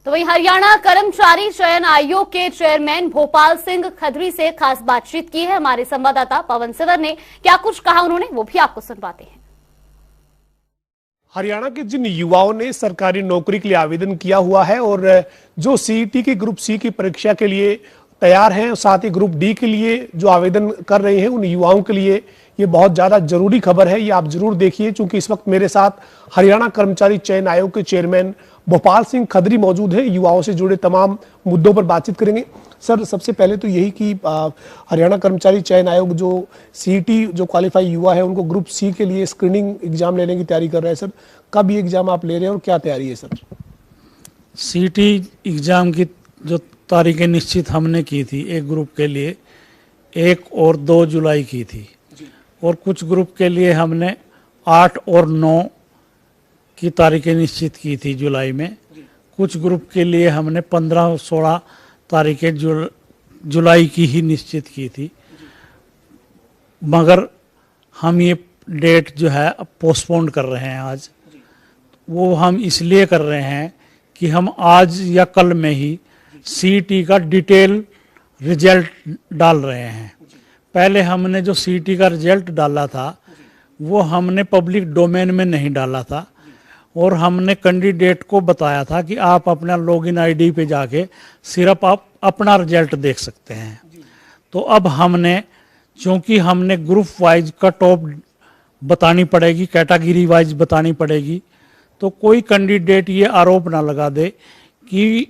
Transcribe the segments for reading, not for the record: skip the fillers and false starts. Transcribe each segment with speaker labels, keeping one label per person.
Speaker 1: तो वहीं हरियाणा कर्मचारी चयन आयोग के चेयरमैन भोपाल सिंह खधरी से खास बातचीत की है हमारे संवाददाता पवन सिवर ने। क्या कुछ कहा उन्होंने वो भी आपको सुनवाते हैं।
Speaker 2: हरियाणा के जिन युवाओं ने सरकारी नौकरी के लिए आवेदन किया हुआ है और जो सीईटी की ग्रुप सी की परीक्षा के लिए तैयार हैं, साथ ही ग्रुप डी के लिए जो आवेदन कर रहे हैं, उन युवाओं के लिए ये बहुत ज्यादा जरूरी खबर है। ये आप जरूर देखिए, क्योंकि इस वक्त मेरे साथ हरियाणा कर्मचारी चयन आयोग के चेयरमैन भोपाल सिंह खधरी मौजूद हैं। युवाओं से जुड़े तमाम मुद्दों पर बातचीत करेंगे। सर, सबसे पहले तो यही कि हरियाणा कर्मचारी चयन आयोग जो सीईटी जो क्वालिफाई युवा है उनको ग्रुप सी के लिए स्क्रीनिंग एग्जाम लेने की तैयारी कर रहा है। सर, कब ये एग्जाम आप ले रहे हैं और क्या तैयारी है? सर,
Speaker 3: सीईटी एग्जाम की जो तारीखें निश्चित हमने की थी, एक ग्रुप के लिए 1 और 2 जुलाई की थी और कुछ ग्रुप के लिए हमने 8 और 9 की तारीखें निश्चित की थी जुलाई में। कुछ ग्रुप के लिए हमने 15 और 16 तारीखें जुलाई की ही निश्चित की थी, मगर हम ये डेट जो है अब पोस्टपोन कर रहे हैं। आज वो हम इसलिए कर रहे हैं कि हम आज या कल में ही सीईटी का डिटेल रिजल्ट डाल रहे हैं। पहले हमने जो सीईटी का रिजल्ट डाला था वो हमने पब्लिक डोमेन में नहीं डाला था और हमने कैंडिडेट को बताया था कि आप अपना लॉगिन आईडी पे जाके सिर्फ आप अपना रिजल्ट देख सकते हैं। तो अब हमने, चूंकि हमने ग्रुप वाइज कट ऑफ बतानी पड़ेगी, कैटेगरी वाइज बतानी पड़ेगी, तो कोई कैंडिडेट ये आरोप ना लगा दे कि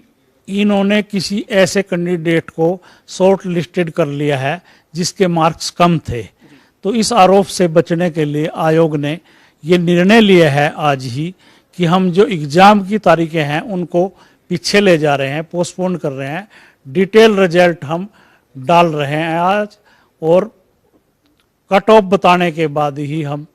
Speaker 3: इन्होंने किसी ऐसे कैंडिडेट को शॉर्ट लिस्टेड कर लिया है जिसके मार्क्स कम थे। तो इस आरोप से बचने के लिए आयोग ने ये निर्णय लिया है आज ही कि हम जो एग्जाम की तारीखें हैं उनको पीछे ले जा रहे हैं, पोस्टपोन कर रहे हैं। डिटेल रिजल्ट हम डाल रहे हैं आज और कट ऑफ बताने के बाद ही हम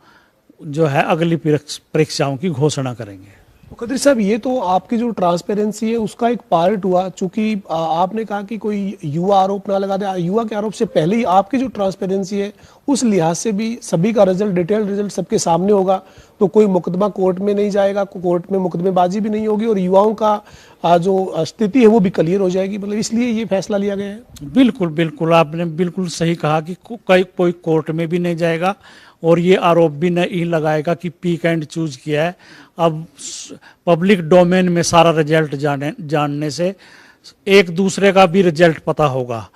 Speaker 3: जो है अगली परीक्षाओं की घोषणा करेंगे।
Speaker 2: खधरी साहब, ये तो आपकी जो ट्रांसपेरेंसी है उसका एक पार्ट हुआ, चूंकि आपने कहा कि कोई युवा आरोप ना लगा दे। युवा के आरोप से पहले ही आपकी जो ट्रांसपेरेंसी है उस लिहाज से भी सभी का रिजल्ट, डिटेल रिजल्ट सबके सामने होगा, तो कोई मुकदमा कोर्ट में नहीं जाएगा, कोर्ट में मुकदमेबाजी भी नहीं होगी और युवाओं का जो स्थिति है वो भी क्लियर हो जाएगी। मतलब इसलिए ये फैसला लिया गया है।
Speaker 3: बिल्कुल बिल्कुल, आपने बिल्कुल सही कहा कि कोई कोर्ट में भी नहीं जाएगा और ये आरोप भी नहीं लगाएगा कि पिक एंड चूज किया है। अब पब्लिक डोमेन में सारा रिजल्ट जानने से एक दूसरे का भी रिजल्ट पता होगा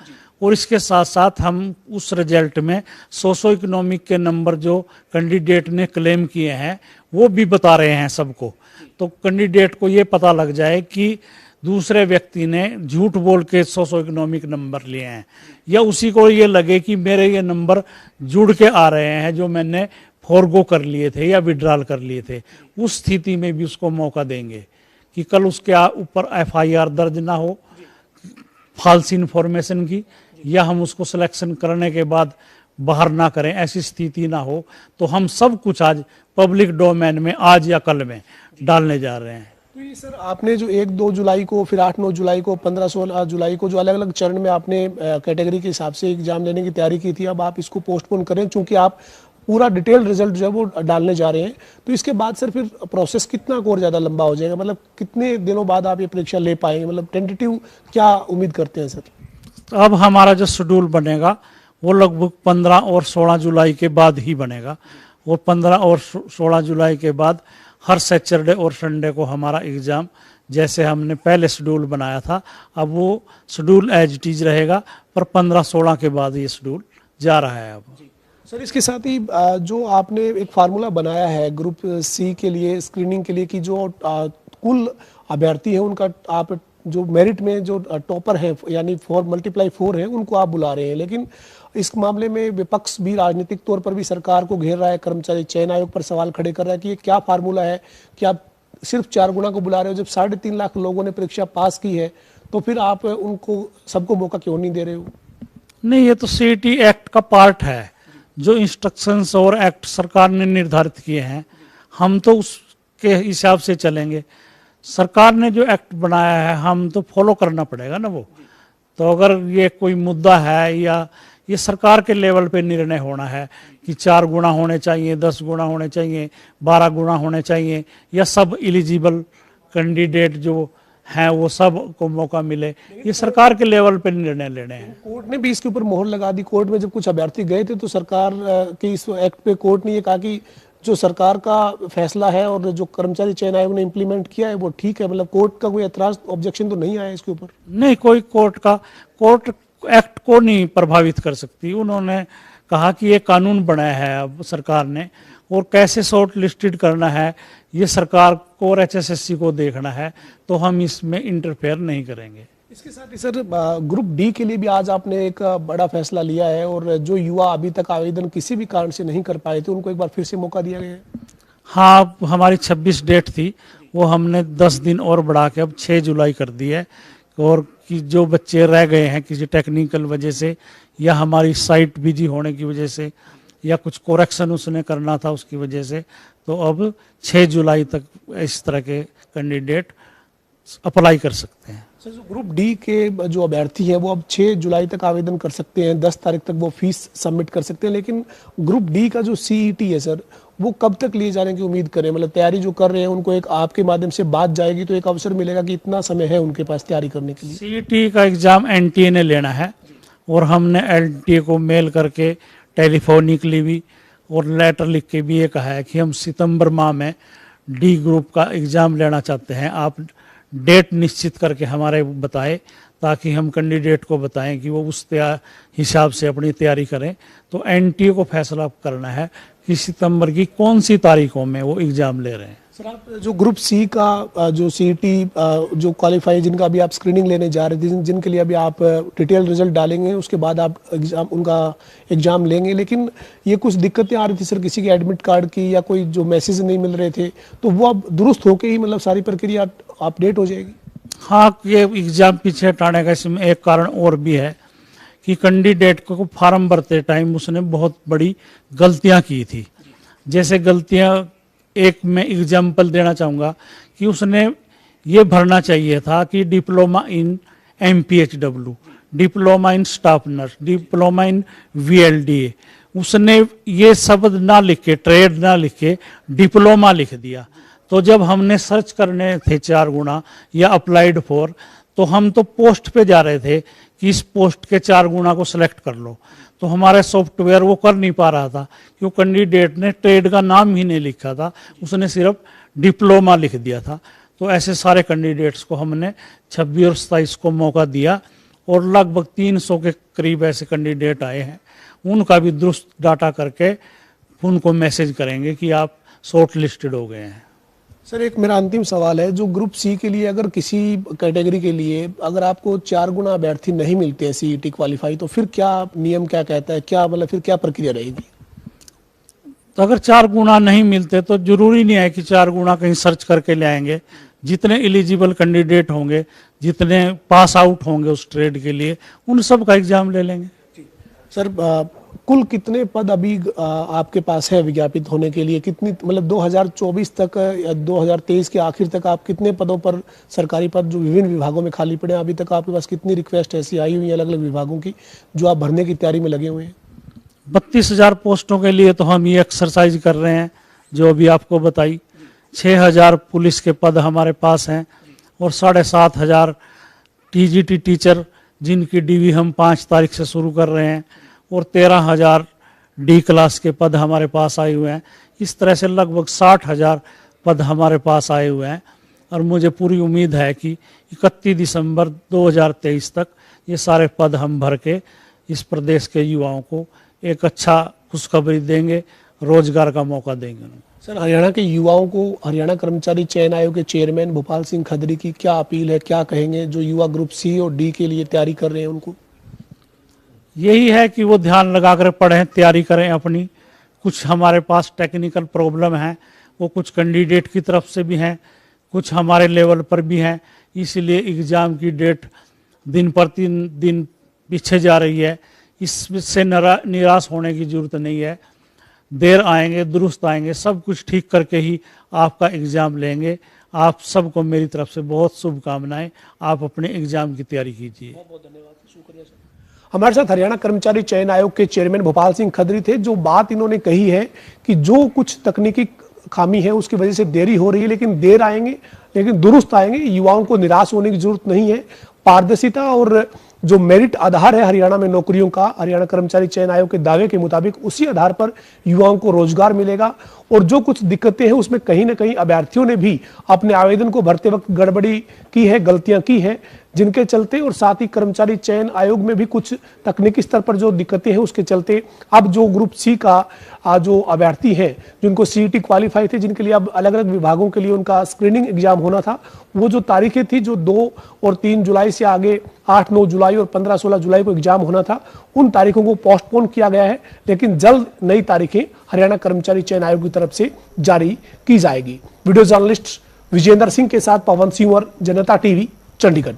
Speaker 3: और इसके साथ साथ हम उस रिजल्ट में सोशो इकोनॉमिक के नंबर जो कैंडिडेट ने क्लेम किए हैं वो भी बता रहे हैं सबको। तो कैंडिडेट को ये पता लग जाए कि दूसरे व्यक्ति ने झूठ बोल के सोशो इकोनॉमिक नंबर लिए हैं, या उसी को ये लगे कि मेरे ये नंबर जुड़ के आ रहे हैं जो मैंने फॉरगो कर लिए थे या विड्रॉल कर लिए थे। उस स्थिति में भी उसको मौका देंगे कि कल उसके ऊपर एफआईआर दर्ज ना हो फाल्स इन्फॉर्मेशन की, या हम उसको सिलेक्शन करने के बाद बाहर ना करें, ऐसी स्थिति ना हो। तो हम सब कुछ आज पब्लिक डोमेन में आज या कल में डालने जा रहे हैं।
Speaker 2: तो ये सर, आपने जो 1-2 जुलाई को, फिर 8-9 जुलाई को, 15-16 जुलाई को जो अलग अलग चरण में आपने कैटेगरी के हिसाब से एग्जाम लेने की तैयारी की थी, अब आप इसको पोस्टपोन करें चूंकि आप पूरा डिटेल रिजल्ट जो है वो डालने जा रहे हैं। तो इसके बाद सर फिर प्रोसेस कितना और ज्यादा लंबा हो जाएगा? मतलब कितने दिनों बाद आप ये परीक्षा ले पाएंगे? मतलब टेंटेटिव क्या उम्मीद करते हैं सर?
Speaker 3: अब हमारा जो शेड्यूल बनेगा वो लगभग 15 और 16 जुलाई के बाद ही बनेगा और 15 और 16 जुलाई के बाद हर सैटरडे और संडे को हमारा एग्ज़ाम जैसे हमने पहले शेड्यूल बनाया था, अब वो शेड्यूल एज इट इज रहेगा, पर 15-16 के बाद ये शेड्यूल जा रहा है। अब
Speaker 2: सर, इसके साथ ही जो आपने एक फार्मूला बनाया है ग्रुप सी के लिए स्क्रीनिंग के लिए कि जो कुल अभ्यर्थी है उनका आप जो मेरिट में जो टॉपर है यानी 4x4 है उनको आप बुला रहे हैं, लेकिन इस मामले में विपक्ष भी राजनीतिक तौर पर भी सरकार को घेर रहा है, कर्मचारी चयन आयोग पर सवाल खड़े कर रहा है कि ये क्या फार्मूला है कि आप सिर्फ 4 गुना को बुला रहे हो, जब 3.5 लाख लोगों ने परीक्षा पास की है, तो फिर आप उनको सबको मौका क्यों नहीं दे रहे हो?
Speaker 3: नहीं, ये तो सीईटी एक्ट का पार्ट है, जो इंस्ट्रक्शंस और एक्ट सरकार ने निर्धारित किए हैं, हम तो उसके हिसाब से चलेंगे। सरकार ने जो एक्ट बनाया है हम तो फॉलो करना पड़ेगा ना वो। तो अगर ये कोई मुद्दा है या ये सरकार के लेवल पे निर्णय होना है कि 4 गुना होने चाहिए, 10 गुना होने चाहिए, 12 गुना होने चाहिए, या सब एलिजिबल कैंडिडेट जो हैं वो सब को मौका मिले, ये सरकार के लेवल पे निर्णय लेने हैं।
Speaker 2: कोर्ट ने भी इसके ऊपर मोहर लगा दी। कोर्ट में जब कुछ अभ्यर्थी गए थे तो सरकार के इस एक्ट पे कोर्ट ने ये कहा कि जो सरकार का फैसला है और जो कर्मचारी चयन आयोग ने इम्प्लीमेंट किया है वो ठीक है। मतलब कोर्ट का कोई एतराज ऑब्जेक्शन तो नहीं आया इसके ऊपर?
Speaker 3: नहीं, कोई कोर्ट एक्ट को नहीं प्रभावित कर सकती। उन्होंने कहा कि ये कानून बनाया है अब सरकार ने, और कैसे शॉर्ट लिस्टेड करना है ये सरकार को और HSSC को देखना है, तो हम इसमें इंटरफेयर नहीं करेंगे।
Speaker 2: इसके साथ ही सर ग्रुप डी के लिए भी आज आपने एक बड़ा फैसला लिया है, और जो युवा अभी तक आवेदन किसी भी कारण से नहीं कर पाए थे उनको एक बार फिर से मौका दिया गया है।
Speaker 3: हाँ, हमारी 26 डेट थी, वो हमने 10 दिन और बढ़ा के अब 6 जुलाई कर दी है। और कि जो बच्चे रह गए हैं किसी टेक्निकल वजह से या हमारी साइट बिजी होने की वजह से या कुछ कोरेक्शन उसने करना था उसकी वजह से, तो अब 6 जुलाई तक इस तरह के कैंडिडेट अप्लाई कर सकते हैं।
Speaker 2: सर, जो ग्रुप डी के जो अभ्यर्थी हैं वो अब 6 जुलाई तक आवेदन कर सकते हैं, 10 तारीख तक वो फीस सबमिट कर सकते हैं, लेकिन ग्रुप डी का जो CET है सर वो कब तक लिए जाने की उम्मीद करें? मतलब तैयारी जो कर रहे हैं उनको एक आपके माध्यम से बात जाएगी तो एक अवसर मिलेगा कि इतना समय है उनके पास तैयारी करने के लिए।
Speaker 3: CET का एग्जाम NTA ने लेना है, और हमने NTA को मेल करके टेलीफोनिकली भी और लेटर लिख के भी ये कहा है कि हम सितंबर माह में डी ग्रुप का एग्जाम लेना चाहते हैं। आप डेट निश्चित करके हमारे बताएं ताकि हम कैंडिडेट को बताएं कि वो उस हिसाब से अपनी तैयारी करें। तो NTA को फैसला करना है कि सितंबर की कौन सी तारीखों में वो एग्जाम ले रहे हैं।
Speaker 2: सर, आप जो ग्रुप सी का जो CET जो क्वालिफाई जिनका अभी आप स्क्रीनिंग लेने जा रहे थे, जिनके लिए अभी आप डिटेल रिजल्ट डालेंगे, उसके बाद आप उनका एग्जाम लेंगे, लेकिन ये कुछ दिक्कतें आ रही थी सर, किसी के एडमिट कार्ड की या कोई जो मैसेज नहीं मिल रहे थे, तो वो अब दुरुस्त होके ही मतलब सारी प्रक्रिया अपडेट हो जाएगी?
Speaker 3: हाँ, ये एग्जाम पीछे हटाने का इसमें एक कारण और भी है कि कैंडिडेट को फॉर्म भरते टाइम उसने बहुत बड़ी गलतियां की थी। जैसे गलतियां, एक मैं एग्जाम्पल देना चाहूँगा कि उसने ये भरना चाहिए था कि diploma in MPHW, diploma in staff nurse, diploma in VLDA, उसने ये शब्द ना लिख के, ट्रेड ना लिख के डिप्लोमा लिख दिया। तो जब हमने सर्च करने थे 4 गुना या अप्लाइड फॉर, तो हम तो पोस्ट पे जा रहे थे कि इस पोस्ट के 4 गुना को सिलेक्ट कर लो, तो हमारा सॉफ्टवेयर वो कर नहीं पा रहा था क्योंकि कैंडिडेट ने ट्रेड का नाम ही नहीं लिखा था, उसने सिर्फ डिप्लोमा लिख दिया था। तो ऐसे सारे कैंडिडेट्स को हमने 26 और 27 को मौका दिया, और लगभग 300 के करीब ऐसे कैंडिडेट आए हैं। उनका भी दुरुस्त डाटा करके उनको मैसेज करेंगे कि आप शॉर्ट लिस्टेड हो गए हैं।
Speaker 2: सर, एक मेरा अंतिम सवाल है, जो ग्रुप सी के लिए अगर किसी कैटेगरी के लिए अगर आपको 4 गुना अभ्यर्थी नहीं मिलते हैं CET क्वालिफाई, तो फिर क्या नियम क्या कहता है, क्या मतलब फिर क्या प्रक्रिया रहेगी?
Speaker 3: तो अगर 4 गुना नहीं मिलते तो जरूरी नहीं है कि 4 गुना कहीं सर्च करके ले आएंगे। जितने एलिजिबल कैंडिडेट होंगे, जितने पास आउट होंगे उस ट्रेड के लिए, उन सब का एग्जाम ले लेंगे।
Speaker 2: सर, कुल कितने पद अभी आपके पास है विज्ञापित होने के लिए? कितनी मतलब 2024 तक या 2023 के आखिर तक आप कितने पदों पर, सरकारी पद जो विभिन्न विभागों में खाली पड़े हैं, अभी तक आपके पास कितनी रिक्वेस्ट ऐसी आई हुई है अलग अलग विभागों की जो आप भरने की तैयारी में लगे हुए हैं?
Speaker 3: 32,000 पोस्टों के लिए तो हम ये एक्सरसाइज कर रहे हैं जो अभी आपको बताई। 6,000 पुलिस के पद हमारे पास हैं, और 7,500 TGT टीचर जिनकी DV हम 5 तारीख से शुरू कर रहे हैं, और 13,000 D क्लास के पद हमारे पास आए हुए हैं। इस तरह से लगभग 60,000 पद हमारे पास आए हुए हैं, और मुझे पूरी उम्मीद है कि 31 दिसंबर 2023 तक ये सारे पद हम भर के इस प्रदेश के युवाओं को एक अच्छा खुशखबरी देंगे, रोजगार का मौका देंगे।
Speaker 2: सर, हरियाणा के युवाओं को हरियाणा कर्मचारी चयन आयोग के चेयरमैन भोपाल सिंह खदरी की क्या अपील है, क्या कहेंगे जो युवा ग्रुप C और D के लिए तैयारी कर रहे हैं उनको?
Speaker 3: यही है कि वो ध्यान लगाकर पढ़ें, तैयारी करें अपनी। कुछ हमारे पास टेक्निकल प्रॉब्लम है, वो कुछ कैंडिडेट की तरफ से भी हैं, कुछ हमारे लेवल पर भी हैं, इसलिए एग्ज़ाम की डेट दिन पर दिन पीछे जा रही है। इससे निराश होने की ज़रूरत नहीं है। देर आएंगे, दुरुस्त आएंगे, सब कुछ ठीक करके ही आपका एग्ज़ाम लेंगे। आप सबको मेरी तरफ से बहुत शुभकामनाएं। आप अपने एग्ज़ाम की तैयारी कीजिए।
Speaker 2: बहुत बहुत धन्यवाद, शुक्रिया सर। हमारे साथ हरियाणा कर्मचारी चयन आयोग के चेयरमैन भोपाल सिंह खदरी थे। जो बात इन्होंने कही है कि जो कुछ तकनीकी खामी है उसकी वजह से देरी हो रही है, लेकिन देर आएंगे लेकिन दुरुस्त आएंगे। युवाओं को निराश होने की जरूरत नहीं है। पारदर्शिता और जो मेरिट आधार है हरियाणा में नौकरियों का, हरियाणा कर्मचारी चयन आयोग के दावे के मुताबिक उसी आधार पर युवाओं को रोजगार मिलेगा। और जो कुछ दिक्कतें हैं उसमें कहीं ना कहीं अभ्यर्थियों ने भी अपने आवेदन को भरते वक्त गड़बड़ी की है, गलतियां की है, जिनके चलते और साथ ही कर्मचारी चयन आयोग में भी कुछ तकनीकी स्तर पर जो दिक्कतें हैं उसके चलते अब जो ग्रुप सी का जो अभ्यर्थी हैं जिनको सीईटी क्वालिफाई थे, जिनके लिए अब अलग अलग विभागों के लिए उनका स्क्रीनिंग एग्जाम होना था, वो जो तारीखें थी जो 2 और 3 जुलाई से आगे 8, 9 जुलाई और 15-16 जुलाई को एग्जाम होना था, उन तारीखों को पोस्टपोन किया गया है। लेकिन जल्द नई तारीखें हरियाणा कर्मचारी चयन आयोग की तरफ से जारी की जाएगी। वीडियो जर्नलिस्ट विजेंद्र सिंह के साथ पवन सिंह और जनता टीवी, चंडीगढ़।